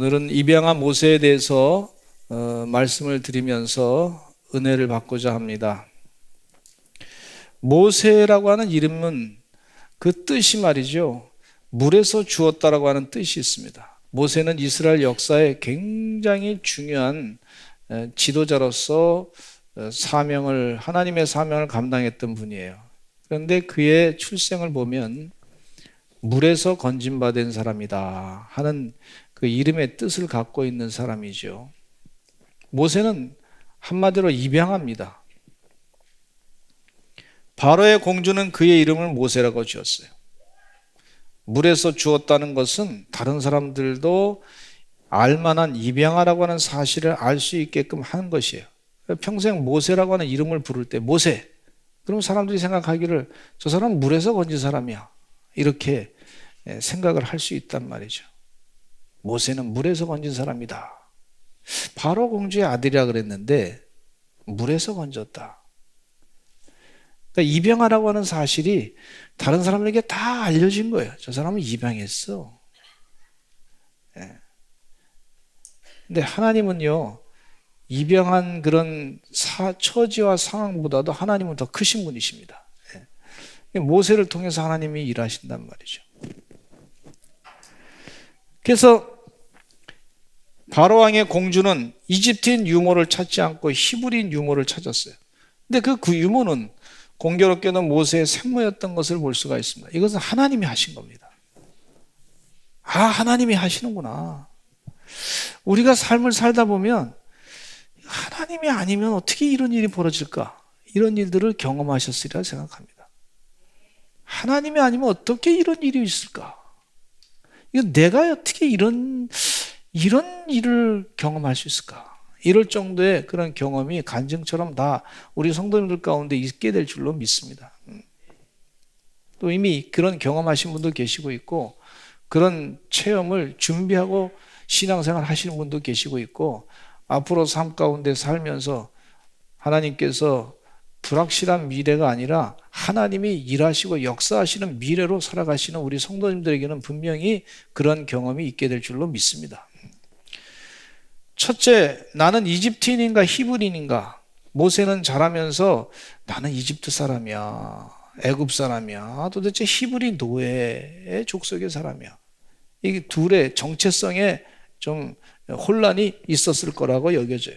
오늘은 입양한 모세에 대해서 말씀을 드리면서 은혜를 받고자 합니다. 모세라고 하는 이름은 그 뜻이 말이죠, 물에서 주었다라고 하는 뜻이 있습니다. 모세는 이스라엘 역사에 굉장히 중요한 지도자로서 하나님의 사명을 감당했던 분이에요. 그런데 그의 출생을 보면 물에서 건진받은 사람이다 하는 그 이름의 뜻을 갖고 있는 사람이죠. 모세는 한마디로 입양합니다. 바로의 공주는 그의 이름을 모세라고 지었어요. 물에서 주었다는 것은 다른 사람들도 알만한 입양하라고 하는 사실을 알 수 있게끔 한 것이에요. 평생 모세라고 하는 이름을 부를 때 모세, 그럼 사람들이 생각하기를 저 사람은 물에서 건진 사람이야, 이렇게 생각을 할 수 있단 말이죠. 모세는 물에서 건진 사람이다. 바로 공주의 아들이라 그랬는데 물에서 건졌다. 그러니까 입양하라고 하는 사실이 다른 사람에게 다 알려진 거예요. 저 사람은 입양했어. 근데 하나님은요, 입양한 그런 처지와 상황보다도 하나님은 더 크신 분이십니다. 모세를 통해서 하나님이 일하신단 말이죠. 그래서 바로왕의 공주는 이집트인 유모를 찾지 않고 히브리인 유모를 찾았어요. 근데 그 유모는 공교롭게도 모세의 생모였던 것을 볼 수가 있습니다. 이것은 하나님이 하신 겁니다. 아, 하나님이 하시는구나. 우리가 삶을 살다 보면 하나님이 아니면 어떻게 이런 일이 벌어질까? 이런 일들을 경험하셨으리라 생각합니다. 하나님이 아니면 어떻게 이런 일이 있을까? 이거 내가 어떻게 이런 일을 경험할 수 있을까? 이럴 정도의 그런 경험이 간증처럼 다 우리 성도님들 가운데 있게 될 줄로 믿습니다. 또 이미 그런 경험하신 분도 계시고 있고, 그런 체험을 준비하고 신앙생활 하시는 분도 계시고 있고, 앞으로 삶 가운데 살면서 하나님께서 불확실한 미래가 아니라 하나님이 일하시고 역사하시는 미래로 살아가시는 우리 성도님들에게는 분명히 그런 경험이 있게 될 줄로 믿습니다. 첫째, 나는 이집트인인가 히브리인인가? 모세는 자라면서 나는 이집트 사람이야, 애굽 사람이야, 도대체 히브리 노예의 족속의 사람이야. 이 둘의 정체성에 좀 혼란이 있었을 거라고 여겨져요.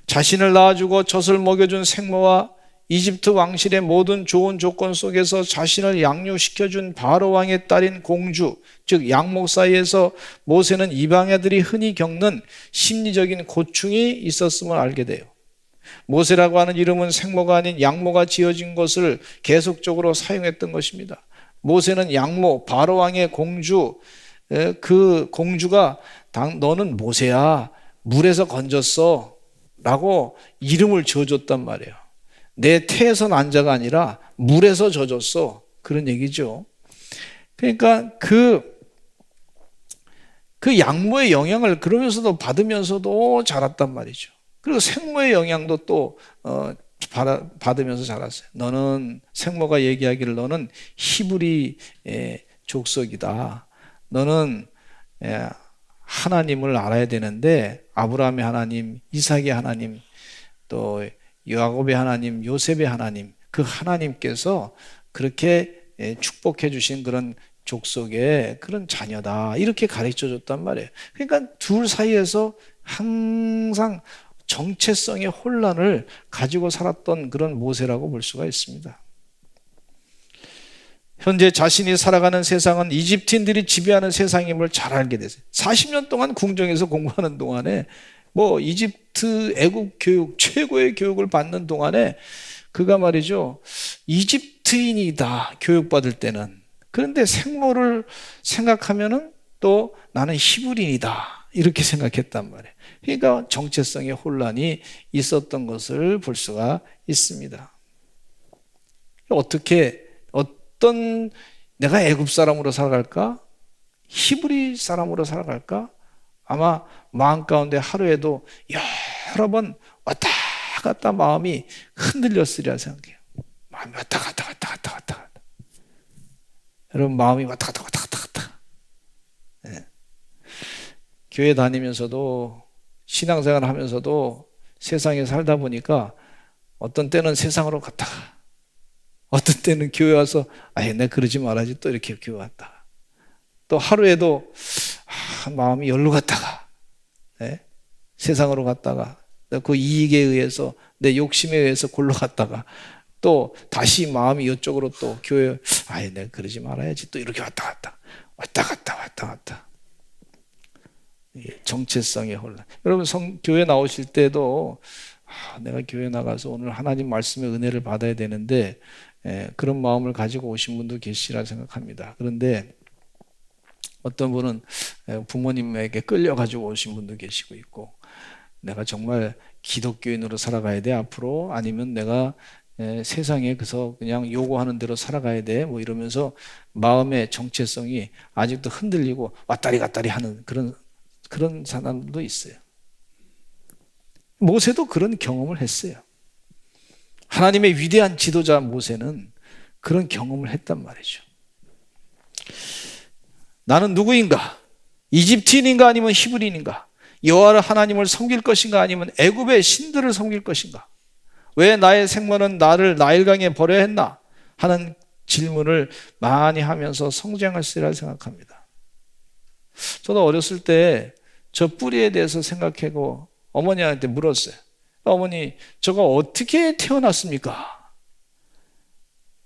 자신을 낳아주고 젖을 먹여준 생모와 이집트 왕실의 모든 좋은 조건 속에서 자신을 양육시켜준 바로 왕의 딸인 공주, 즉 양목 사이에서 모세는 이방애들이 흔히 겪는 심리적인 고충이 있었음을 알게 돼요. 모세라고 하는 이름은 생모가 아닌 양모가 지어진 것을 계속적으로 사용했던 것입니다. 모세는 양모, 바로 왕의 공주, 그 공주가 너는 모세야, 물에서 건졌어 라고 이름을 지어줬단 말이에요. 내 태에서 난 자가 아니라 물에서 젖었어, 그런 얘기죠. 그러니까 그 양모의 영향을 그러면서도 받으면서도 자랐단 말이죠. 그리고 생모의 영향도 또 받으면서 자랐어요. 너는, 생모가 얘기하기를 너는 히브리 족속이다. 너는 하나님을 알아야 되는데 아브라함의 하나님, 이삭의 하나님, 또 야곱의 하나님, 요셉의 하나님, 그 하나님께서 그렇게 축복해 주신 그런 족속의 그런 자녀다, 이렇게 가르쳐 줬단 말이에요. 그러니까 둘 사이에서 항상 정체성의 혼란을 가지고 살았던 그런 모세라고 볼 수가 있습니다. 현재 자신이 살아가는 세상은 이집트인들이 지배하는 세상임을 잘 알게 됐어요. 40년 동안 궁정에서 공부하는 동안에 이집트 애국 교육, 최고의 교육을 받는 동안에 그가 말이죠, 이집트인이다, 교육받을 때는. 그런데 생모를 생각하면은 또 나는 히브리인이다, 이렇게 생각했단 말이에요. 그러니까 정체성의 혼란이 있었던 것을 볼 수가 있습니다. 어떤 내가 애굽 사람으로 살아갈까? 히브리 사람으로 살아갈까? 아마 마음 가운데 하루에도 여러 번 왔다 갔다 마음이 흔들렸으리라 생각해요. 마음이 왔다 갔다. 여러분, 마음이 왔다 갔다. 네. 교회 다니면서도 신앙생활 하면서도 세상에 살다 보니까 어떤 때는 세상으로 갔다가 어떤 때는 교회 와서 내가 그러지 말아야지 또 이렇게 교회 왔다가 또 하루에도 마음이 열로 갔다가 세상으로 갔다가 그 이익에 의해서 내 욕심에 의해서 골로 갔다가 또 다시 마음이 이쪽으로 또 교회 내가 그러지 말아야지 또 이렇게 왔다 갔다 정체성의 혼란. 여러분 교회 나오실 때도 내가 교회 나가서 오늘 하나님 말씀의 은혜를 받아야 되는데 그런 마음을 가지고 오신 분도 계시리라 생각합니다. 그런데 어떤 분은 부모님에게 끌려가지고 오신 분도 계시고 있고 내가 정말 기독교인으로 살아가야 돼 앞으로 아니면 내가 세상에 그냥 요구하는 대로 살아가야 돼 뭐 이러면서 마음의 정체성이 아직도 흔들리고 왔다리 갔다리 하는 그런 사람들도 있어요. 모세도 그런 경험을 했어요. 하나님의 위대한 지도자 모세는 그런 경험을 했단 말이죠. 나는 누구인가? 이집트인인가 아니면 히브리인인가? 여호와 하나님을 섬길 것인가 아니면 애굽의 신들을 섬길 것인가? 왜 나의 생모는 나를 나일강에 버려야 했나? 하는 질문을 많이 하면서 성장했으리라 생각합니다. 저도 어렸을 때 저 뿌리에 대해서 생각하고 어머니한테 물었어요. 어머니, 저거 어떻게 태어났습니까?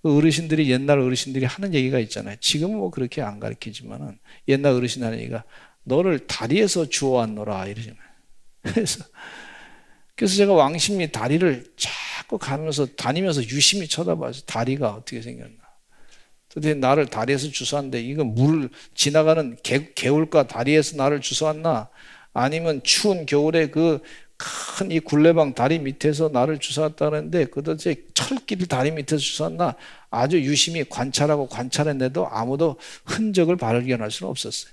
어르신들이 옛날 어르신들이 하는 얘기가 있잖아요. 지금은 뭐 그렇게 안 가르치지만은 옛날 어르신 하는 얘기가 너를 다리에서 주워왔노라 이러잖아요. 그래서 제가 왕십리 다리를 자꾸 다니면서 유심히 쳐다봐서 다리가 어떻게 생겼나. 도대체 나를 다리에서 주워왔는데 이거 물 지나가는 개울가 다리에서 나를 주워왔나? 아니면 추운 겨울에 그 큰 이 굴레방 다리 밑에서 나를 주워왔다는데 도대체 철길 다리 밑에서 주워왔나? 아주 유심히 관찰했는데도 아무도 흔적을 발견할 수는 없었어요.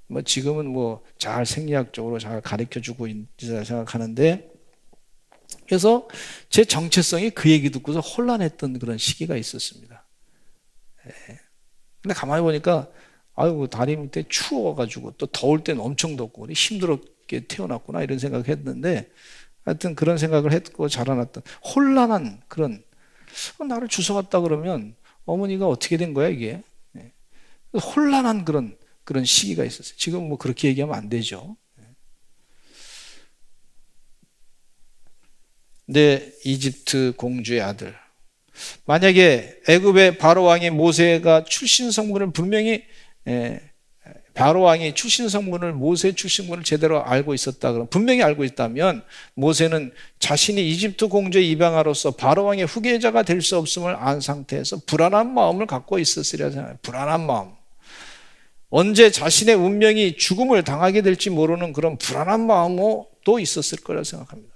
뭐 지금은 뭐 잘 생리학적으로 잘 가르쳐주고 있다 생각하는데 그래서 제 정체성이 그 얘기 듣고서 혼란했던 그런 시기가 있었습니다. 근데 가만히 보니까 다리 밑에 추워가지고 또 더울 때는 엄청 덥고 힘들었게 태어났구나 이런 생각을 했는데 하여튼 그런 생각을 했고 자라났던 혼란한 그런 나를 주워갔다 그러면 어머니가 어떻게 된 거야 이게 혼란한 그런 시기가 있었어요. 지금 뭐 그렇게 얘기하면 안 되죠. 내 이집트 공주의 아들 만약에 애굽의 바로 왕이 모세가 출신 성분을 분명히 바로 왕이 출신 성분을 모세의 출신 성분을 제대로 알고 있었다 그러면 분명히 알고 있다면 모세는 자신이 이집트 공주의 입양아로서 바로 왕의 후계자가 될 수 없음을 안 상태에서 불안한 마음을 갖고 있었으리라 생각해요. 불안한 마음. 언제 자신의 운명이 죽음을 당하게 될지 모르는 그런 불안한 마음도 있었을 거라 생각합니다.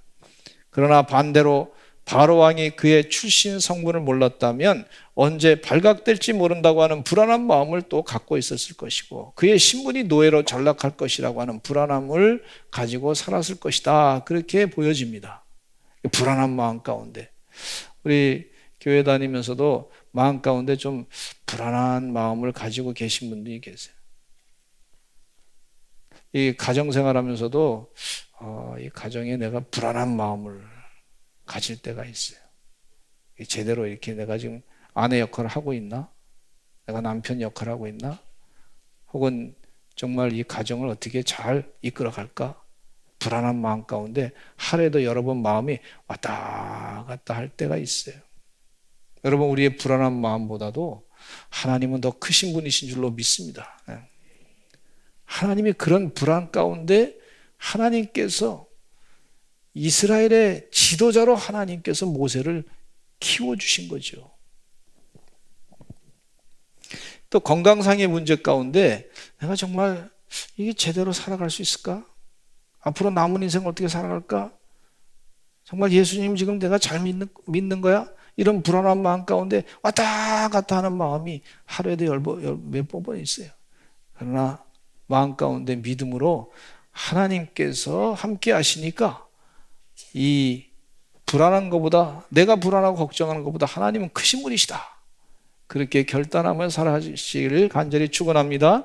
그러나 반대로 바로 왕이 그의 출신 성분을 몰랐다면 언제 발각될지 모른다고 하는 불안한 마음을 또 갖고 있었을 것이고 그의 신분이 노예로 전락할 것이라고 하는 불안함을 가지고 살았을 것이다. 그렇게 보여집니다. 불안한 마음 가운데 우리 교회 다니면서도 마음 가운데 좀 불안한 마음을 가지고 계신 분들이 계세요. 이 가정생활하면서도 이 가정에 내가 불안한 마음을 가질 때가 있어요. 제대로 이렇게 내가 지금 아내 역할을 하고 있나? 내가 남편 역할을 하고 있나? 혹은 정말 이 가정을 어떻게 잘 이끌어 갈까? 불안한 마음 가운데 하루에도 여러 번 마음이 왔다 갔다 할 때가 있어요. 여러분 우리의 불안한 마음보다도 하나님은 더 크신 분이신 줄로 믿습니다. 하나님이 그런 불안 가운데 하나님께서 이스라엘의 지도자로 하나님께서 모세를 키워주신 거죠. 또 건강상의 문제 가운데 내가 정말 이게 제대로 살아갈 수 있을까? 앞으로 남은 인생을 어떻게 살아갈까? 정말 예수님 지금 내가 잘 믿는 거야? 이런 불안한 마음 가운데 왔다 갔다 하는 마음이 하루에도 몇 번 있어요. 그러나 마음 가운데 믿음으로 하나님께서 함께 하시니까 이 불안한 것보다 내가 불안하고 걱정하는 것보다 하나님은 크신 분이시다. 그렇게 결단하며 살아가시기를 간절히 축원합니다.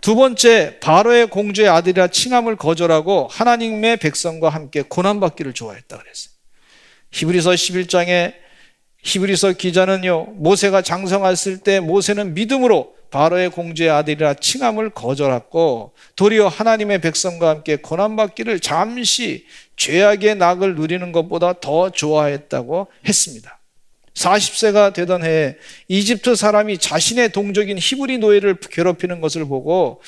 두 번째, 바로의 공주의 아들이라 칭함을 거절하고 하나님의 백성과 함께 고난받기를 좋아했다 그랬어요. 히브리서 11장에 히브리서 기자는요, 모세가 장성했을 때 모세는 믿음으로 바로의 공주의 아들이라 칭함을 거절했고 도리어 하나님의 백성과 함께 고난받기를 잠시 죄악의 낙을 누리는 것보다 더 좋아했다고 했습니다. 40세가 되던 해에 이집트 사람이 자신의 동족인 히브리 노예를 괴롭히는 것을 보고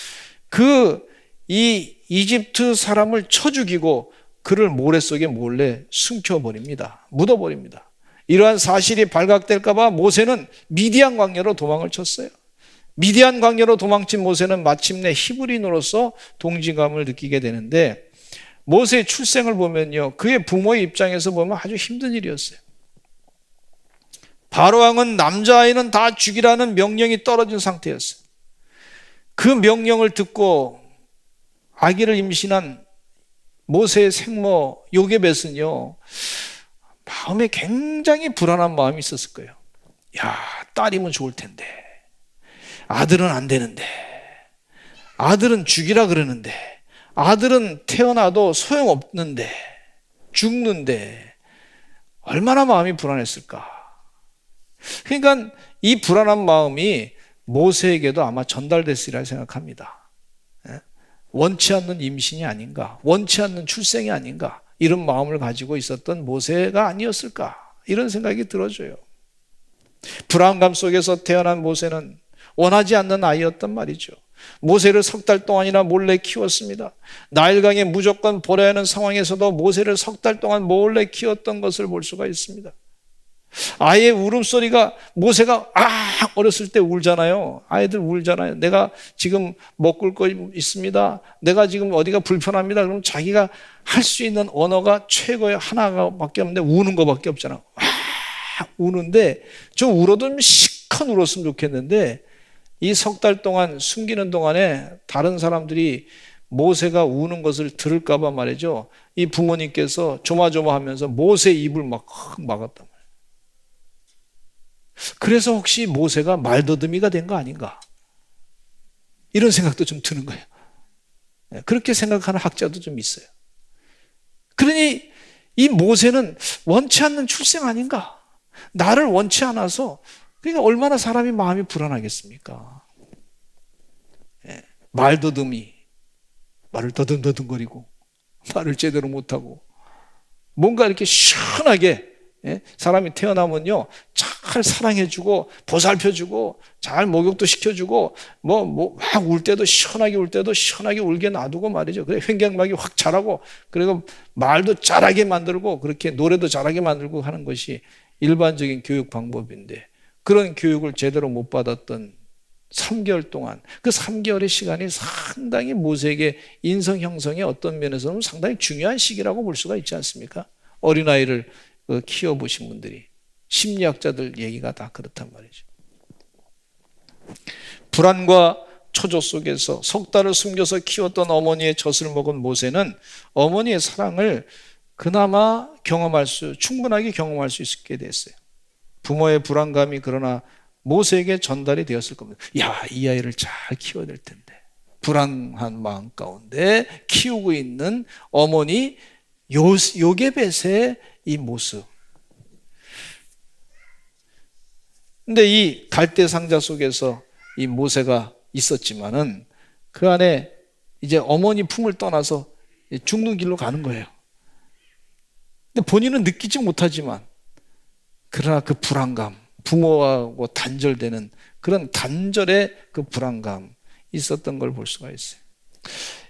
이 이집트 사람을 쳐 죽이고 그를 모래 속에 몰래 숨겨버립니다. 묻어버립니다. 이러한 사실이 발각될까 봐 모세는 미디안 광야로 도망을 쳤어요. 미디안 광야로 도망친 모세는 마침내 히브리인으로서 동질감을 느끼게 되는데 모세의 출생을 보면요, 그의 부모의 입장에서 보면 아주 힘든 일이었어요. 바로왕은 남자아이는 다 죽이라는 명령이 떨어진 상태였어요. 그 명령을 듣고 아기를 임신한 모세의 생모 요게벳은요, 마음에 굉장히 불안한 마음이 있었을 거예요. 야, 딸이면 좋을 텐데, 아들은 안 되는데, 아들은 죽이라 그러는데, 아들은 태어나도 소용없는데, 죽는데, 얼마나 마음이 불안했을까. 그러니까 이 불안한 마음이 모세에게도 아마 전달됐으리라 생각합니다. 원치 않는 임신이 아닌가, 원치 않는 출생이 아닌가, 이런 마음을 가지고 있었던 모세가 아니었을까, 이런 생각이 들어져요. 불안감 속에서 태어난 모세는 원하지 않는 아이였단 말이죠. 모세를 3달 동안이나 몰래 키웠습니다. 나일강에 무조건 버려야 하는 상황에서도 모세를 3달 동안 몰래 키웠던 것을 볼 수가 있습니다. 아이의 울음소리가, 모세가 어렸을 때 울잖아요. 아이들 울잖아요. 내가 지금 먹을 거 있습니다, 내가 지금 어디가 불편합니다. 그럼 자기가 할 수 있는 언어가 최고의 하나밖에 없는데 우는 거밖에 없잖아. 우는데 좀 울어도 좀 시큰 울었으면 좋겠는데 이 3달 동안 숨기는 동안에 다른 사람들이 모세가 우는 것을 들을까 봐 말이죠, 이 부모님께서 조마조마하면서 모세 입을 막 막았단 말이에요. 그래서 혹시 모세가 말더듬이가 된 거 아닌가, 이런 생각도 좀 드는 거예요. 그렇게 생각하는 학자도 좀 있어요. 그러니 이 모세는 원치 않는 출생 아닌가, 나를 원치 않아서. 그러니까 얼마나 사람이 마음이 불안하겠습니까. 말더듬이, 말을 더듬더듬거리고 말을 제대로 못하고 뭔가 이렇게 시원하게, 사람이 태어나면요 잘 사랑해주고 보살펴주고 잘 목욕도 시켜주고 막 울 때도 시원하게 울게 놔두고 말이죠. 그래 횡격막이 확 자라고, 그리고 말도 잘하게 만들고 그렇게 노래도 잘하게 만들고 하는 것이 일반적인 교육 방법인데, 그런 교육을 제대로 못 받았던 3개월 동안, 그 3개월의 시간이 상당히 모세에게 인성 형성의 어떤 면에서는 상당히 중요한 시기라고 볼 수가 있지 않습니까? 어린아이를 키워보신 분들이, 심리학자들 얘기가 다 그렇단 말이죠. 불안과 초조 속에서 3달을 숨겨서 키웠던 어머니의 젖을 먹은 모세는 어머니의 사랑을 그나마 충분하게 경험할 수 있게 됐어요. 부모의 불안감이 그러나 모세에게 전달이 되었을 겁니다. 야, 이 아이를 잘 키워야 될 텐데. 불안한 마음 가운데 키우고 있는 어머니 요게벳의 이 모습. 근데 이 갈대 상자 속에서 이 모세가 있었지만은 그 안에 이제 어머니 품을 떠나서 죽는 길로 가는 거예요. 근데 본인은 느끼지 못하지만 그러나 그 불안감, 부모하고 단절되는 그런 단절의 그 불안감 있었던 걸 볼 수가 있어요.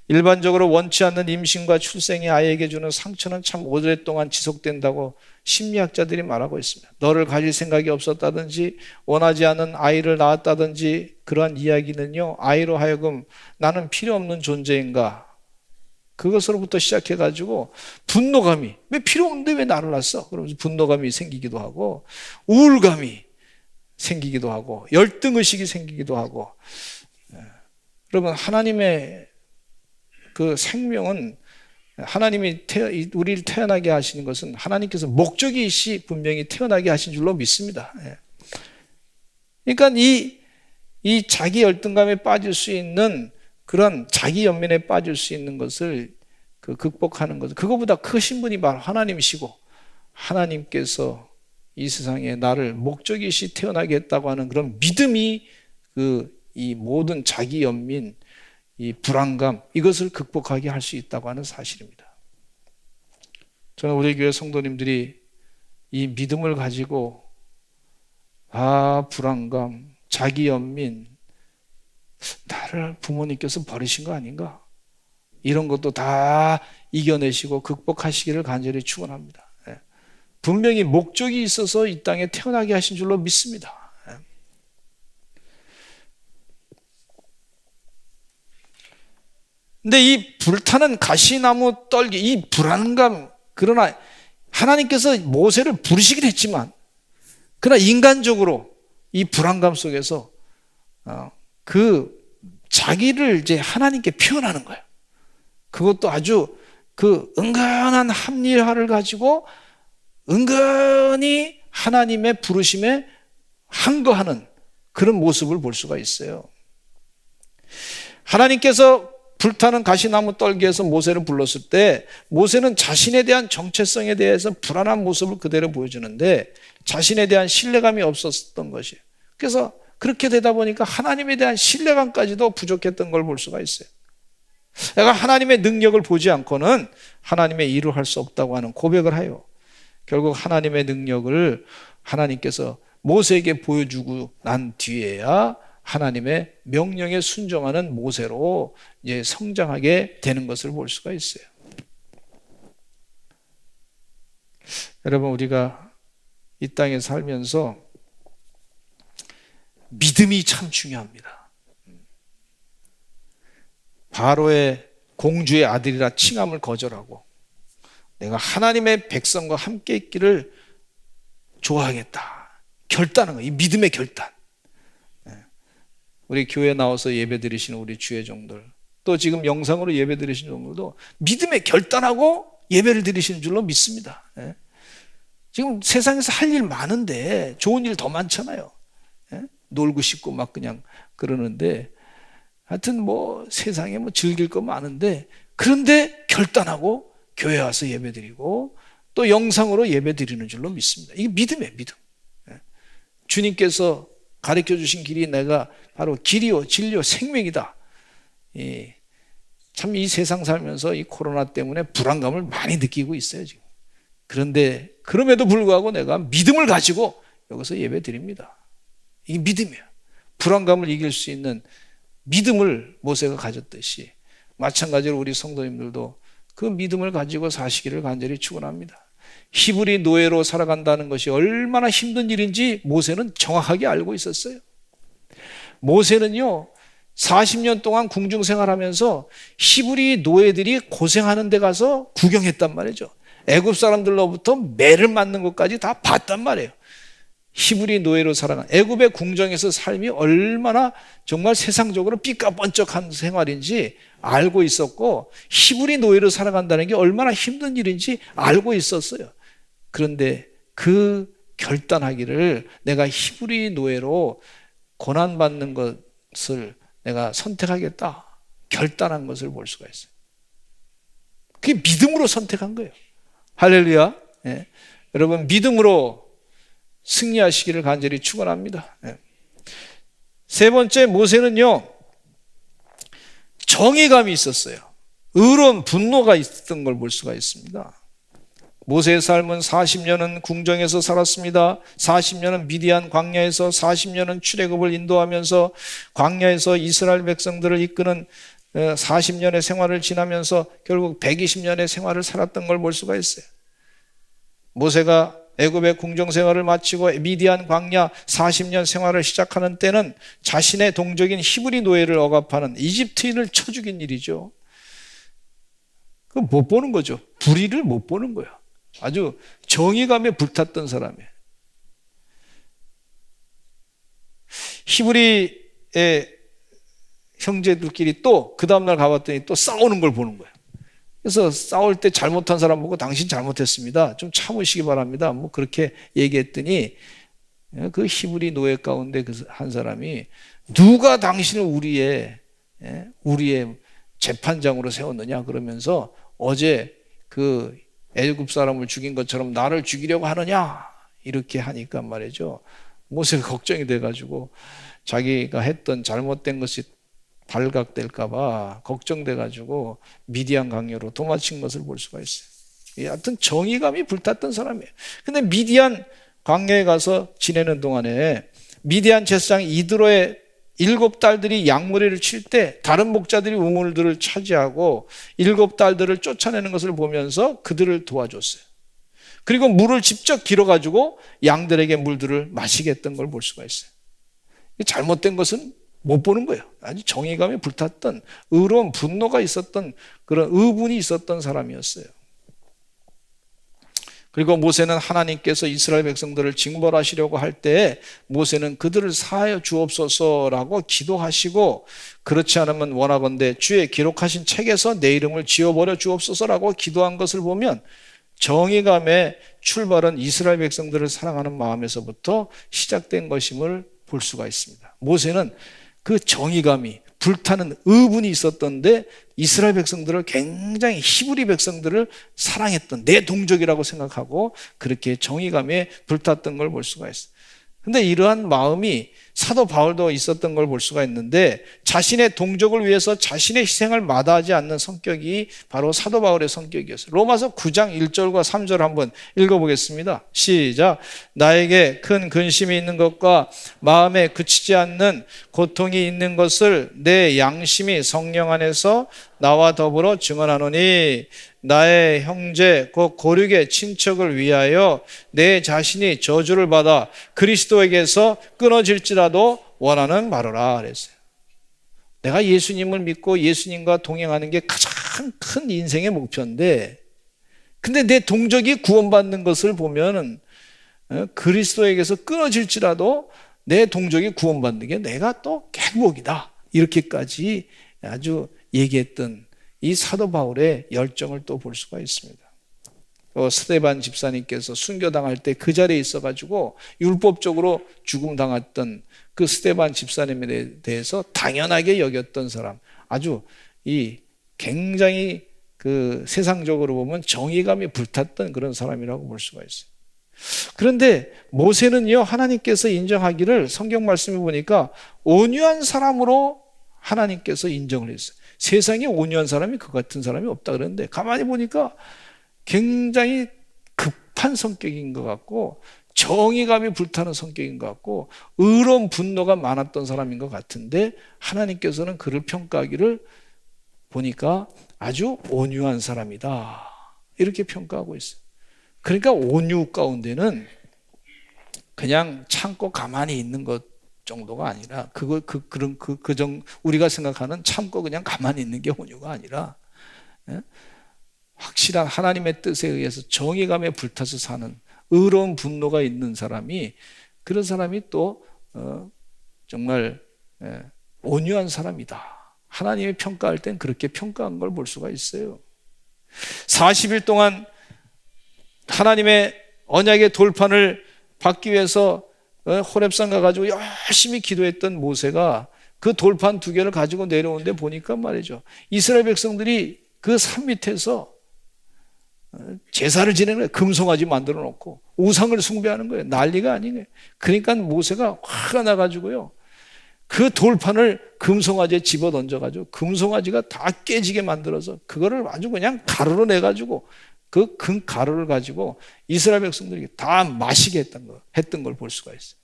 일반적으로 원치 않는 임신과 출생이 아이에게 주는 상처는 참 오랫동안 지속된다고 심리학자들이 말하고 있습니다. 너를 가질 생각이 없었다든지 원하지 않은 아이를 낳았다든지 그러한 이야기는요, 아이로 하여금 나는 필요 없는 존재인가, 그것으로부터 시작해가지고 분노감이, 왜 필요 없는데 왜 나를 낳았어? 그러면서 분노감이 생기기도 하고 우울감이 생기기도 하고 열등의식이 생기기도 하고. 여러분, 하나님의 그 생명은, 하나님이 우리를 태어나게 하시는 것은 하나님께서 목적이 있이 분명히 태어나게 하신 줄로 믿습니다. 그러니까 이 자기 열등감에 빠질 수 있는 그런 자기 연민에 빠질 수 있는 것을 극복하는 것, 그거보다 크신 분이 바로 하나님이시고, 하나님께서 이 세상에 나를 목적이시 태어나게 했다고 하는 그런 믿음이 이 모든 자기 연민, 이 불안감, 이것을 극복하게 할 수 있다고 하는 사실입니다. 저는 우리 교회 성도님들이 이 믿음을 가지고 불안감, 자기 연민, 나를 부모님께서 버리신 거 아닌가? 이런 것도 다 이겨내시고 극복하시기를 간절히 축원합니다. 분명히 목적이 있어서 이 땅에 태어나게 하신 줄로 믿습니다. 근데 이 불타는 가시나무 떨기, 이 불안감, 그러나 하나님께서 모세를 부르시긴 했지만, 그러나 인간적으로 이 불안감 속에서 자기를 이제 하나님께 표현하는 거예요. 그것도 아주 은근한 합리화를 가지고 은근히 하나님의 부르심에 항거하는 그런 모습을 볼 수가 있어요. 하나님께서 불타는 가시나무 떨기에서 모세를 불렀을 때 모세는 자신에 대한 정체성에 대해서 불안한 모습을 그대로 보여주는데 자신에 대한 신뢰감이 없었던 것이에요. 그래서 그렇게 되다 보니까 하나님에 대한 신뢰감까지도 부족했던 걸 볼 수가 있어요. 내가 하나님의 능력을 보지 않고는 하나님의 일을 할 수 없다고 하는 고백을 해요. 결국 하나님의 능력을 하나님께서 모세에게 보여주고 난 뒤에야 하나님의 명령에 순종하는 모세로 이제 성장하게 되는 것을 볼 수가 있어요. 여러분, 우리가 이 땅에 살면서 믿음이 참 중요합니다. 바로의 공주의 아들이라 칭함을 거절하고 내가 하나님의 백성과 함께 있기를 좋아하겠다. 결단한 거예요. 이 믿음의 결단. 우리 교회에 나와서 예배 드리시는 우리 주의 종들, 또 지금 영상으로 예배 드리시는 종들도 믿음의 결단하고 예배를 드리시는 줄로 믿습니다. 지금 세상에서 할 일 많은데 좋은 일 더 많잖아요. 놀고 싶고 막 그냥 그러는데 하여튼 뭐 세상에 뭐 즐길 거 많은데 그런데 결단하고 교회 와서 예배 드리고 또 영상으로 예배 드리는 줄로 믿습니다. 이게 믿음이에요, 믿음. 주님께서 가르쳐 주신 길이 내가 바로 길이요, 진리요, 생명이다. 참 이 세상 살면서 이 코로나 때문에 불안감을 많이 느끼고 있어요, 지금. 그런데 그럼에도 불구하고 내가 믿음을 가지고 여기서 예배 드립니다. 이게 믿음이에요. 불안감을 이길 수 있는 믿음을 모세가 가졌듯이 마찬가지로 우리 성도님들도 그 믿음을 가지고 사시기를 간절히 축원합니다. 히브리 노예로 살아간다는 것이 얼마나 힘든 일인지 모세는 정확하게 알고 있었어요. 모세는요 40년 동안 궁중 생활하면서 히브리 노예들이 고생하는 데 가서 구경했단 말이죠. 애굽 사람들로부터 매를 맞는 것까지 다 봤단 말이에요. 히브리 노예로 살아간 애굽의 궁정에서 삶이 얼마나 정말 세상적으로 삐까번쩍한 생활인지 알고 있었고 히브리 노예로 살아간다는 게 얼마나 힘든 일인지 알고 있었어요. 그런데 그 결단하기를 내가 히브리 노예로 고난받는 것을 내가 선택하겠다 결단한 것을 볼 수가 있어요. 그게 믿음으로 선택한 거예요. 할렐루야. 예. 여러분 믿음으로 승리하시기를 간절히 축원합니다. 예. 세 번째 모세는요 정의감이 있었어요. 의로운 분노가 있었던 걸 볼 수가 있습니다. 모세의 삶은 40년은 궁정에서 살았습니다. 40년은 미디안 광야에서 40년은 출애굽을 인도하면서 광야에서 이스라엘 백성들을 이끄는 40년의 생활을 지나면서 결국 120년의 생활을 살았던 걸 볼 수가 있어요. 모세가 애굽의 궁정 생활을 마치고 미디안 광야 40년 생활을 시작하는 때는 자신의 동족인 히브리 노예를 억압하는 이집트인을 쳐 죽인 일이죠. 그거 못 보는 거죠. 불의를 못 보는 거예요. 아주 정의감에 불탔던 사람이에요. 히브리의 형제들끼리 또 그 다음날 가봤더니 또 싸우는 걸 보는 거예요. 그래서 싸울 때 잘못한 사람 보고 당신 잘못했습니다. 좀 참으시기 바랍니다. 뭐 그렇게 얘기했더니 그 히브리 노예 가운데 그 한 사람이 누가 당신을 우리의 우리의 재판장으로 세웠느냐 그러면서 어제 그 애굽 사람을 죽인 것처럼 나를 죽이려고 하느냐 이렇게 하니까 말이죠. 모세가 걱정이 돼가지고 자기가 했던 잘못된 것이 발각될까 봐 걱정돼가지고 미디안 강요로 도망친 것을 볼 수가 있어요. 하여튼 정의감이 불탔던 사람이에요. 근데 미디안 광야에 가서 지내는 동안에 미디안 제사장 이드로의 7딸들이 양머리를 칠 때 다른 목자들이 우물들을 차지하고 7딸들을 쫓아내는 것을 보면서 그들을 도와줬어요. 그리고 물을 직접 길어가지고 양들에게 물들을 마시게 했던 걸 볼 수가 있어요. 잘못된 것은 못 보는 거예요. 아주 정의감이 불탔던, 의로운 분노가 있었던, 그런 의분이 있었던 사람이었어요. 그리고 모세는 하나님께서 이스라엘 백성들을 징벌하시려고 할 때 모세는 그들을 사하여 주옵소서라고 기도하시고, 그렇지 않으면 원하건대 주의 기록하신 책에서 내 이름을 지워버려 주옵소서라고 기도한 것을 보면 정의감의 출발은 이스라엘 백성들을 사랑하는 마음에서부터 시작된 것임을 볼 수가 있습니다. 모세는 그 정의감이 불타는 의분이 있었던데 이스라엘 백성들을 굉장히 히브리 백성들을 사랑했던 내 동족이라고 생각하고 그렇게 정의감에 불탔던 걸 볼 수가 있어요. 근데 이러한 마음이 사도 바울도 있었던 걸 볼 수가 있는데 자신의 동족을 위해서 자신의 희생을 마다하지 않는 성격이 바로 사도 바울의 성격이었어요. 로마서 9장 1절과 3절 한번 읽어보겠습니다. 시작. 나에게 큰 근심이 있는 것과 마음에 그치지 않는 고통이 있는 것을 내 양심이 성령 안에서 나와 더불어 증언하노니 나의 형제 곧 고륙의 친척을 위하여 내 자신이 저주를 받아 그리스도에게서 끊어질지라도 원하는 바로라 그랬어요. 내가 예수님을 믿고 예수님과 동행하는 게 가장 큰 인생의 목표인데, 근데 내 동족이 구원받는 것을 보면 그리스도에게서 끊어질지라도 내 동족이 구원받는 게 내가 또 행복이다, 이렇게까지 아주 얘기했던 이 사도 바울의 열정을 또 볼 수가 있습니다. 스데반 집사님께서 순교당할 때 그 자리에 있어가지고 율법적으로 죽음당했던 그 스데반 집사님에 대해서 당연하게 여겼던 사람, 아주 이 굉장히 그 세상적으로 보면 정의감이 불탔던 그런 사람이라고 볼 수가 있어요. 그런데 모세는요, 하나님께서 인정하기를 성경 말씀을 보니까 온유한 사람으로 하나님께서 인정을 했어요. 세상에 온유한 사람이 그 같은 사람이 없다 그랬는데 가만히 보니까 굉장히 급한 성격인 것 같고 정의감이 불타는 성격인 것 같고 의로운 분노가 많았던 사람인 것 같은데 하나님께서는 그를 평가하기를 보니까 아주 온유한 사람이다, 이렇게 평가하고 있어요. 그러니까 온유 가운데는 그냥 참고 가만히 있는 것 정도가 아니라 우리가 생각하는 참고 그냥 가만히 있는 게 온유가 아니라 확실한 하나님의 뜻에 의해서 정의감에 불타서 사는 의로운 분노가 있는 사람이, 그런 사람이 또 정말 온유한 사람이다. 하나님이 평가할 땐 그렇게 평가한 걸 볼 수가 있어요. 40일 동안 하나님의 언약의 돌판을 받기 위해서 호렙산 가가지고 열심히 기도했던 모세가 그 돌판 2개를 가지고 내려오는데 보니까 말이죠, 이스라엘 백성들이 그 산 밑에서 제사를 지내는 거예요. 금송아지 만들어 놓고 우상을 숭배하는 거예요. 난리가 아닌 거예요. 그러니까 모세가 화가 나가지고요, 그 돌판을 금송아지에 집어 던져가지고 금송아지가 다 깨지게 만들어서 그거를 아주 그냥 가루로 내가지고 그 금 가루를 가지고 이스라엘 백성들이 다 마시게 했던 걸 볼 수가 있어요.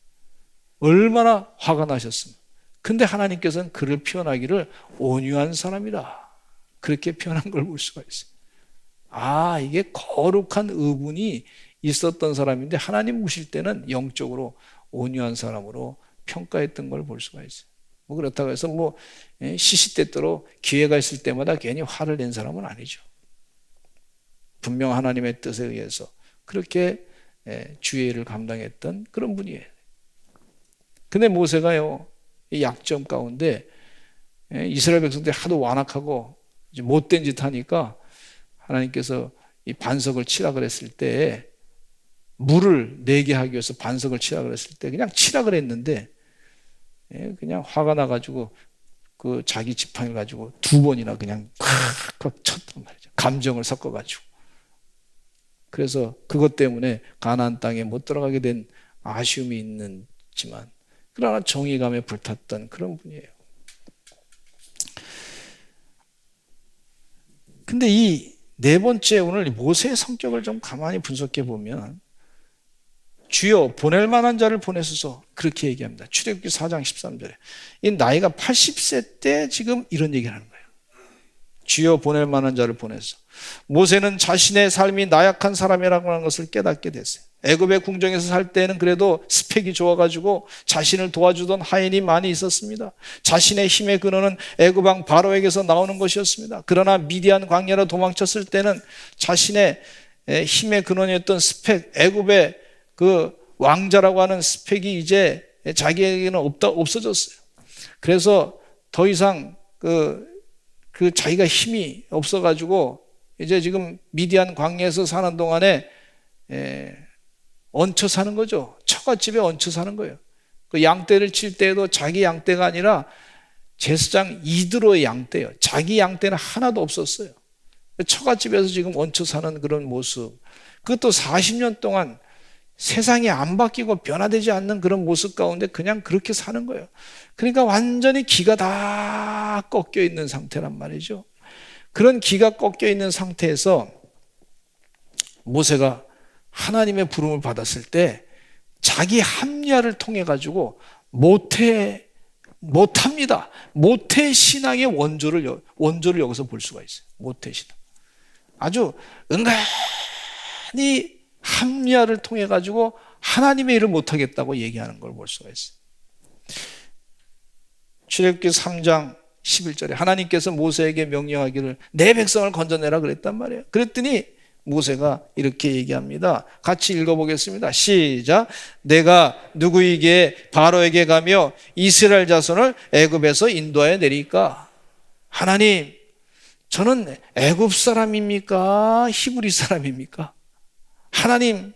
얼마나 화가 나셨습니까? 근데 하나님께서는 그를 표현하기를 온유한 사람이다, 그렇게 표현한 걸 볼 수가 있어요. 아, 이게 거룩한 의분이 있었던 사람인데 하나님 보실 때는 영적으로 온유한 사람으로 평가했던 걸 볼 수가 있어요. 뭐 그렇다고 해서 시시때때로 기회가 있을 때마다 괜히 화를 낸 사람은 아니죠. 분명 하나님의 뜻에 의해서 그렇게 주의를 감당했던 그런 분이에요. 근데 모세가요, 이 약점 가운데 이스라엘 백성들이 하도 완악하고 못된 짓 하니까 하나님께서 이 반석을 치라 그랬을 때, 물을 내게 하기 위해서 반석을 치라 그랬을 때 그냥 치라 그랬는데 그냥 화가 나가지고 그 자기 지팡이를 가지고 2번이나 그냥 팍 쳤단 말이죠. 감정을 섞어가지고. 그래서 그것 때문에 가나안 땅에 못 들어가게 된 아쉬움이 있지만 그러나 정의감에 불탔던 그런 분이에요. 근데 이 네 번째 오늘 모세의 성격을 좀 가만히 분석해 보면 주여 보낼 만한 자를 보내소서 그렇게 얘기합니다. 출애굽기 4장 13절에 이 나이가 80세 때 지금 이런 얘기를 하는 거예요. 주여 보낼 만한 자를 보내소서. 모세는 자신의 삶이 나약한 사람이라고 하는 것을 깨닫게 됐어요. 애굽의 궁정에서 살 때는 그래도 스펙이 좋아가지고 자신을 도와주던 하인이 많이 있었습니다. 자신의 힘의 근원은 애굽 왕 바로에게서 나오는 것이었습니다. 그러나 미디안 광야로 도망쳤을 때는 자신의 힘의 근원이었던 스펙, 애굽의 그 왕자라고 하는 스펙이 이제 자기에게는 없어졌어요. 그래서 더 이상 그 자기가 힘이 없어가지고 이제 지금 미디안 광야에서 사는 동안에 얹혀 사는 거죠. 처갓집에 얹혀 사는 거예요. 그 양떼를 칠 때에도 자기 양떼가 아니라 제사장 이드로의 양떼예요. 자기 양떼는 하나도 없었어요. 처갓집에서 지금 얹혀 사는 그런 모습. 그것도 40년 동안 세상이 안 바뀌고 변화되지 않는 그런 모습 가운데 그냥 그렇게 사는 거예요. 그러니까 완전히 기가 다 꺾여 있는 상태란 말이죠. 그런 기가 꺾여 있는 상태에서 모세가 하나님의 부름을 받았을 때 자기 합리화를 통해 가지고 못합니다. 모태 신앙의 원조를 여기서 볼 수가 있어요. 모태 신앙. 아주 은근히 합리화를 통해 가지고 하나님의 일을 못하겠다고 얘기하는 걸 볼 수가 있어요. 출애굽기 3장 11절에 하나님께서 모세에게 명령하기를 내 백성을 건져내라 그랬단 말이에요. 그랬더니 모세가 이렇게 얘기합니다. 같이 읽어보겠습니다. 시작. 내가 누구에게 바로에게 가며 이스라엘 자손을 애굽에서 인도하여 내리까? 하나님, 저는 애굽 사람입니까? 히브리 사람입니까? 하나님,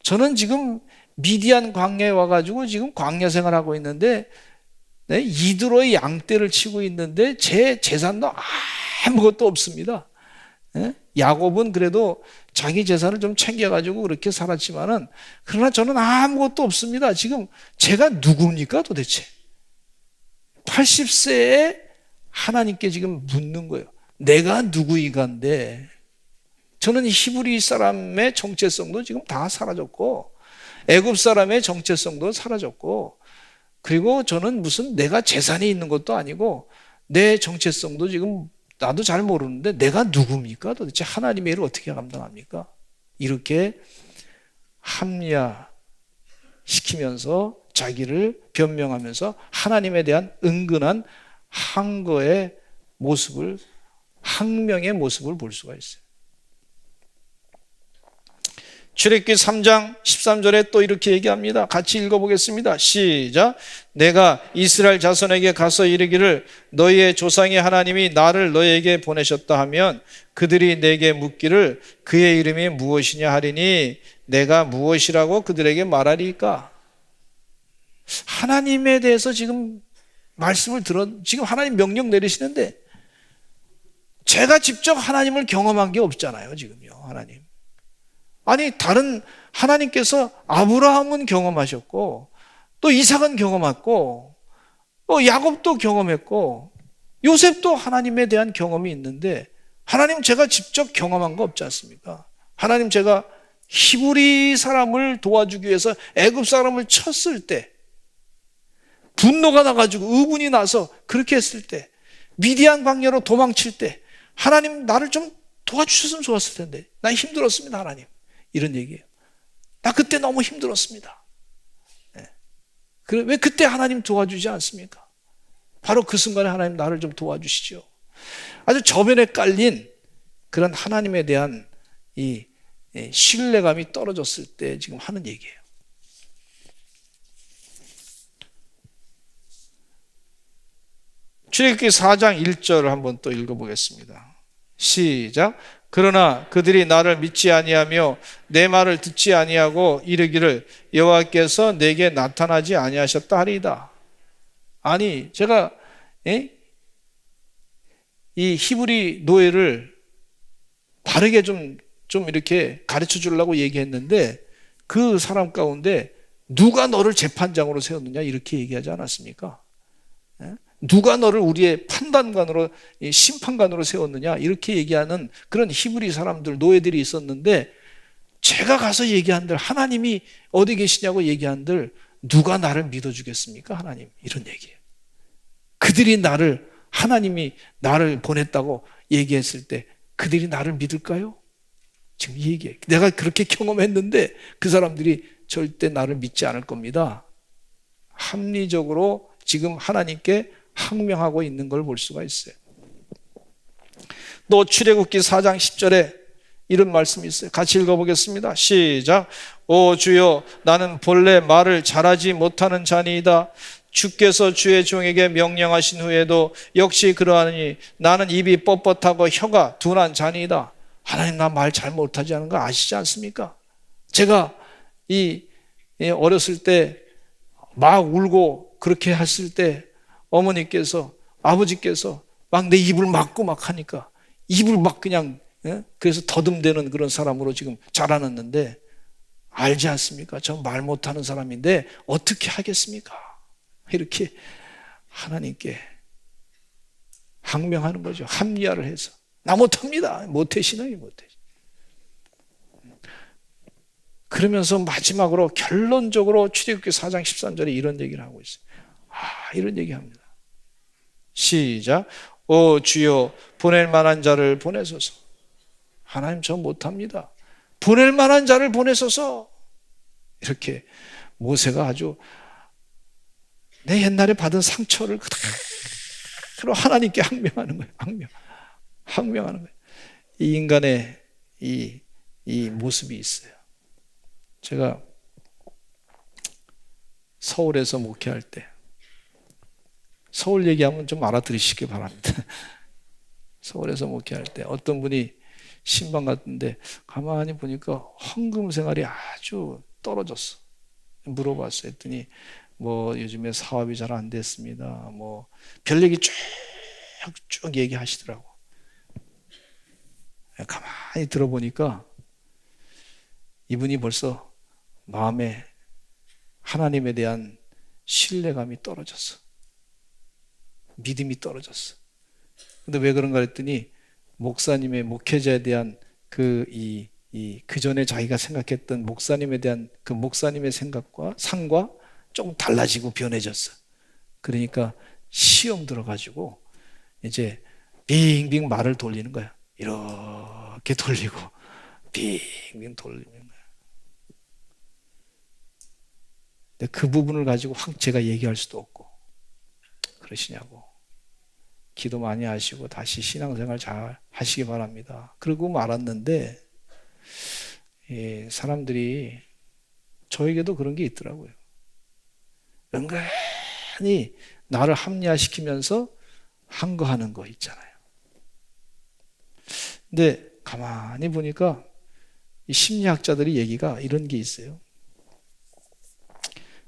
저는 지금 미디안 광야에 와가지고 지금 광야 생활하고 있는데 이드로의 양떼를 치고 있는데 제 재산도 아무것도 없습니다. 야곱은 그래도 자기 재산을 좀 챙겨가지고 그렇게 살았지만은 그러나 저는 아무것도 없습니다. 지금 제가 누굽니까 도대체? 80세에 하나님께 지금 묻는 거예요. 내가 누구이간데 저는 히브리 사람의 정체성도 지금 다 사라졌고 애굽 사람의 정체성도 사라졌고 그리고 저는 무슨 내가 재산이 있는 것도 아니고 내 정체성도 지금 나도 잘 모르는데 내가 누굽니까? 도대체 하나님의 일을 어떻게 감당합니까? 이렇게 합리화시키면서 자기를 변명하면서 하나님에 대한 은근한 항거의 모습을 항명의 모습을 볼 수가 있어요. 출애굽기 3장 13절에 또 이렇게 얘기합니다. 같이 읽어보겠습니다. 시작. 내가 이스라엘 자손에게 가서 이르기를 너희의 조상의 하나님이 나를 너희에게 보내셨다 하면 그들이 내게 묻기를 그의 이름이 무엇이냐 하리니 내가 무엇이라고 그들에게 말하리까? 하나님에 대해서 지금 말씀을 지금 하나님 명령 내리시는데 제가 직접 하나님을 경험한 게 없잖아요. 지금요. 하나님. 아니 다른 하나님께서 아브라함은 경험하셨고 또 이삭은 경험했고 또 야곱도 경험했고 요셉도 하나님에 대한 경험이 있는데 하나님 제가 직접 경험한 거 없지 않습니까? 하나님 제가 히브리 사람을 도와주기 위해서 애굽 사람을 쳤을 때 분노가 나가지고 의분이 나서 그렇게 했을 때 미디안 광야로 도망칠 때 하나님 나를 좀 도와주셨으면 좋았을 텐데 난 힘들었습니다. 하나님. 이런 얘기예요. 나 그때 너무 힘들었습니다. 왜 그때 하나님 도와주지 않습니까? 바로 그 순간에 하나님 나를 좀 도와주시죠. 아주 저변에 깔린 그런 하나님에 대한 이 신뢰감이 떨어졌을 때 지금 하는 얘기예요. 출애굽기 4장 1절을 한번 또 읽어보겠습니다. 시작. 그러나 그들이 나를 믿지 아니하며 내 말을 듣지 아니하고 이르기를 여호와께서 내게 나타나지 아니하셨다 하리이다. 아니 제가 이 히브리 노예를 바르게 좀 이렇게 가르쳐 주려고 얘기했는데 그 사람 가운데 누가 너를 재판장으로 세웠느냐 이렇게 얘기하지 않았습니까? 누가 너를 우리의 판단관으로 심판관으로 세웠느냐 이렇게 얘기하는 그런 히브리 사람들 노예들이 있었는데 제가 가서 얘기한들 하나님이 어디 계시냐고 얘기한들 누가 나를 믿어주겠습니까? 하나님 이런 얘기예요. 그들이 하나님이 나를 보냈다고 얘기했을 때 그들이 나를 믿을까요? 지금 이 얘기예요. 내가 그렇게 경험했는데 그 사람들이 절대 나를 믿지 않을 겁니다. 합리적으로 지금 하나님께 항명하고 있는 걸 볼 수가 있어요. 또 출애굽기 4장 10절에 이런 말씀이 있어요. 같이 읽어보겠습니다. 시작. 오 주여 나는 본래 말을 잘하지 못하는 자니이다. 주께서 주의 종에게 명령하신 후에도 역시 그러하니 나는 입이 뻣뻣하고 혀가 둔한 자니이다. 하나님 나 말 잘 못하지 않은 거 아시지 않습니까? 제가 어렸을 때 막 울고 그렇게 했을 때 어머니께서 아버지께서 막 내 입을 막고 막 하니까 입을 막 그냥 그래서 더듬대는 그런 사람으로 지금 자라났는데 알지 않습니까? 저 말 못하는 사람인데 어떻게 하겠습니까? 이렇게 하나님께 항명하는 거죠. 합리화를 해서 나 못합니다. 모태신앙이 모태신앙. 그러면서 마지막으로 결론적으로 출애굽기 4장 13절에 이런 얘기를 하고 있어요. 이런 얘기합니다. 시작. 오 주여 보낼 만한 자를 보내소서. 하나님 저 못합니다. 보낼 만한 자를 보내소서. 이렇게 모세가 아주 내 옛날에 받은 상처를 그대로 하나님께 항명하는 거예요. 항명하는 거예요. 이 인간의 이 모습이 있어요. 제가 서울에서 목회할 때 서울 얘기하면 좀 알아들으시기 바랍니다. 서울에서 목회할 때 어떤 분이 신방 갔는데 가만히 보니까 헌금 생활이 아주 떨어졌어. 물어봤어요. 했더니 뭐 요즘에 사업이 잘 안 됐습니다. 뭐 별 얘기 쭉 얘기하시더라고. 가만히 들어보니까 이분이 벌써 마음에 하나님에 대한 신뢰감이 떨어졌어. 믿음이 떨어졌어. 근데 왜 그런가 했더니 목사님의 목회자에 대한 그 전에 자기가 생각했던 목사님에 대한 그 목사님의 생각과 상과 조금 달라지고 변해졌어. 그러니까 시험 들어가지고 이제 빙빙 말을 돌리는 거야. 이렇게 돌리고 빙빙 돌리는 거야. 근데 그 부분을 가지고 확 제가 얘기할 수도 없고 그러시냐고. 기도 많이 하시고 다시 신앙생활 잘 하시기 바랍니다. 그러고 말았는데 사람들이 저에게도 그런 게 있더라고요. 은근히 나를 합리화시키면서 항거하는 거 있잖아요. 근데 가만히 보니까 이 심리학자들이 얘기가 이런 게 있어요.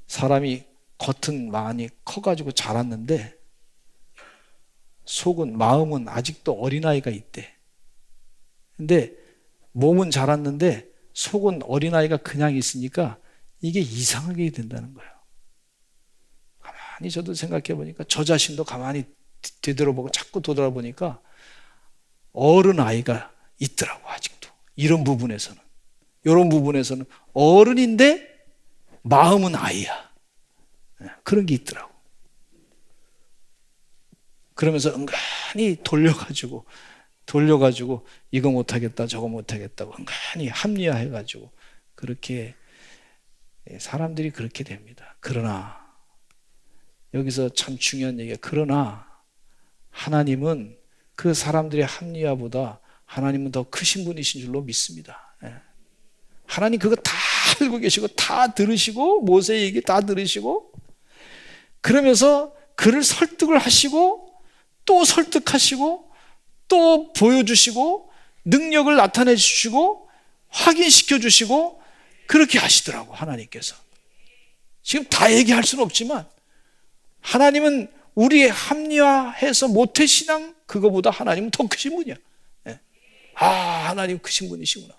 사람이 겉은 많이 커가지고 자랐는데 속은, 마음은 아직도 어린아이가 있대. 근데 몸은 자랐는데 속은 어린아이가 그냥 있으니까 이게 이상하게 된다는 거예요. 가만히 저도 생각해 보니까 저 자신도 가만히 되돌아보고 자꾸 돌아보니까 어른아이가 있더라고 아직도. 이런 부분에서는. 이런 부분에서는 어른인데 마음은 아이야. 그런 게 있더라고. 그러면서 은근히 돌려가지고 이거 못하겠다 저거 못하겠다고 은근히 합리화해가지고 그렇게 사람들이 그렇게 됩니다. 그러나 여기서 참 중요한 얘기가 그러나 하나님은 그 사람들의 합리화보다 하나님은 더 크신 분이신 줄로 믿습니다. 하나님 그거 다 알고 계시고 다 들으시고 모세의 얘기 다 들으시고 그러면서 그를 설득을 하시고 또 설득하시고 또 보여주시고 능력을 나타내 주시고 확인시켜 주시고 그렇게 하시더라고 하나님께서. 지금 다 얘기할 수는 없지만 하나님은 우리 합리화해서 모태신앙 그거보다 하나님은 더 크신 분이야. 하나님 크신 분이시구나.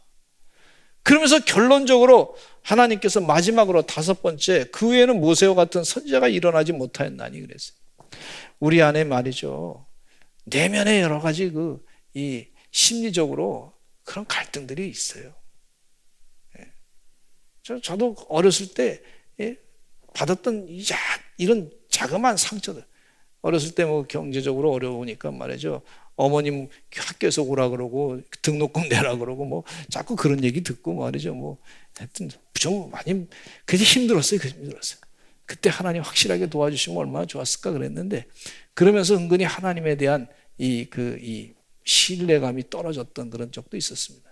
그러면서 결론적으로 하나님께서 마지막으로 5번째, 그 외에는 모세와 같은 선지자가 일어나지 못하였나니 그랬어요. 우리 안에 말이죠, 내면에 여러 가지 이 심리적으로 그런 갈등들이 있어요. 저도 어렸을 때 받았던 이런 자그마한 상처들, 어렸을 때 뭐 경제적으로 어려우니까 말이죠, 어머님 학교에서 오라 그러고 등록금 내라 그러고 뭐 자꾸 그런 얘기 듣고 말이죠, 뭐 하여튼 좀 많이 그게 힘들었어요. 그때 하나님 확실하게 도와주시면 얼마나 좋았을까 그랬는데, 그러면서 은근히 하나님에 대한 이 신뢰감이 떨어졌던 그런 적도 있었습니다.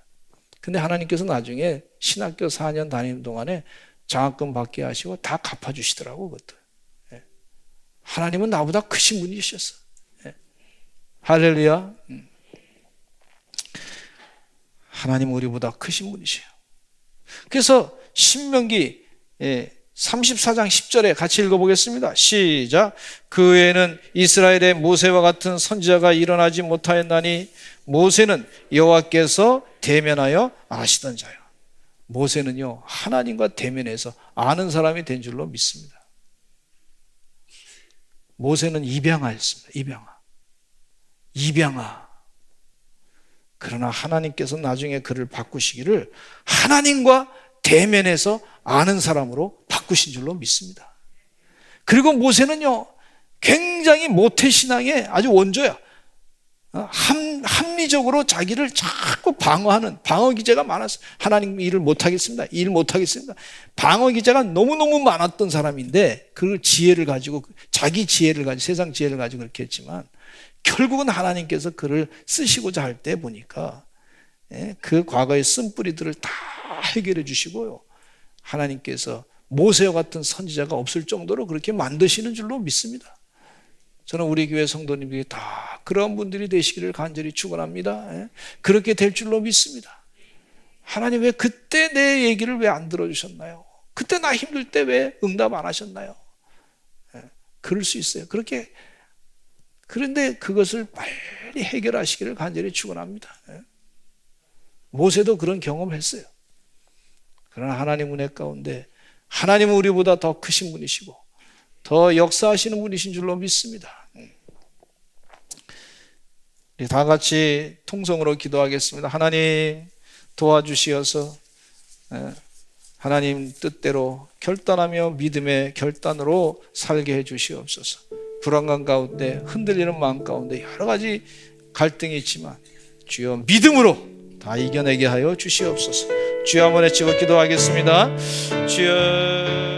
근데 하나님께서 나중에 신학교 4년 다니는 동안에 장학금 받게 하시고 다 갚아주시더라고, 그것도. 하나님은 나보다 크신 분이셨어. 할렐루야. 하나님은 우리보다 크신 분이세요. 그래서 신명기 34장 10절에 같이 읽어보겠습니다. 시작. 그 외에는 이스라엘의 모세와 같은 선지자가 일어나지 못하였나니 모세는 여호와께서 대면하여 아시던 자요. 모세는요, 하나님과 대면해서 아는 사람이 된 줄로 믿습니다. 모세는 입양아였습니다. 입양아. 그러나 하나님께서 나중에 그를 바꾸시기를 하나님과 대면해서 아는 사람으로 바꾸신 줄로 믿습니다. 그리고 모세는요, 굉장히 모태신앙의 아주 원조야. 합리적으로 자기를 자꾸 방어하는 방어 기제가 많았어요. 하나님 일을 못하겠습니다. 일 못하겠습니다. 방어 기제가 너무너무 많았던 사람인데, 그 지혜를 가지고, 자기 지혜를 가지고, 세상 지혜를 가지고 그렇게 했지만 결국은 하나님께서 그를 쓰시고자 할 때 보니까 그 과거의 쓴뿌리들을 다 해결해 주시고요, 하나님께서 모세와 같은 선지자가 없을 정도로 그렇게 만드시는 줄로 믿습니다. 저는 우리 교회 성도님들이 다 그런 분들이 되시기를 간절히 축원합니다. 그렇게 될 줄로 믿습니다. 하나님, 왜 그때 내 얘기를 왜 안 들어주셨나요? 그때 나 힘들 때 왜 응답 안 하셨나요? 그럴 수 있어요. 그런데 그것을 빨리 해결하시기를 간절히 축원합니다. 모세도 그런 경험을 했어요. 그러나 하나님 은혜 가운데 하나님은 우리보다 더 크신 분이시고 더 역사하시는 분이신 줄로 믿습니다. 다 같이 통성으로 기도하겠습니다. 하나님 도와주시어서 하나님 뜻대로 결단하며 믿음의 결단으로 살게 해 주시옵소서. 불안감 가운데, 흔들리는 마음 가운데 여러 가지 갈등이 있지만 주여 믿음으로 다 이겨내게 하여 주시옵소서. 주여 한번 외치고 기도하겠습니다. 주여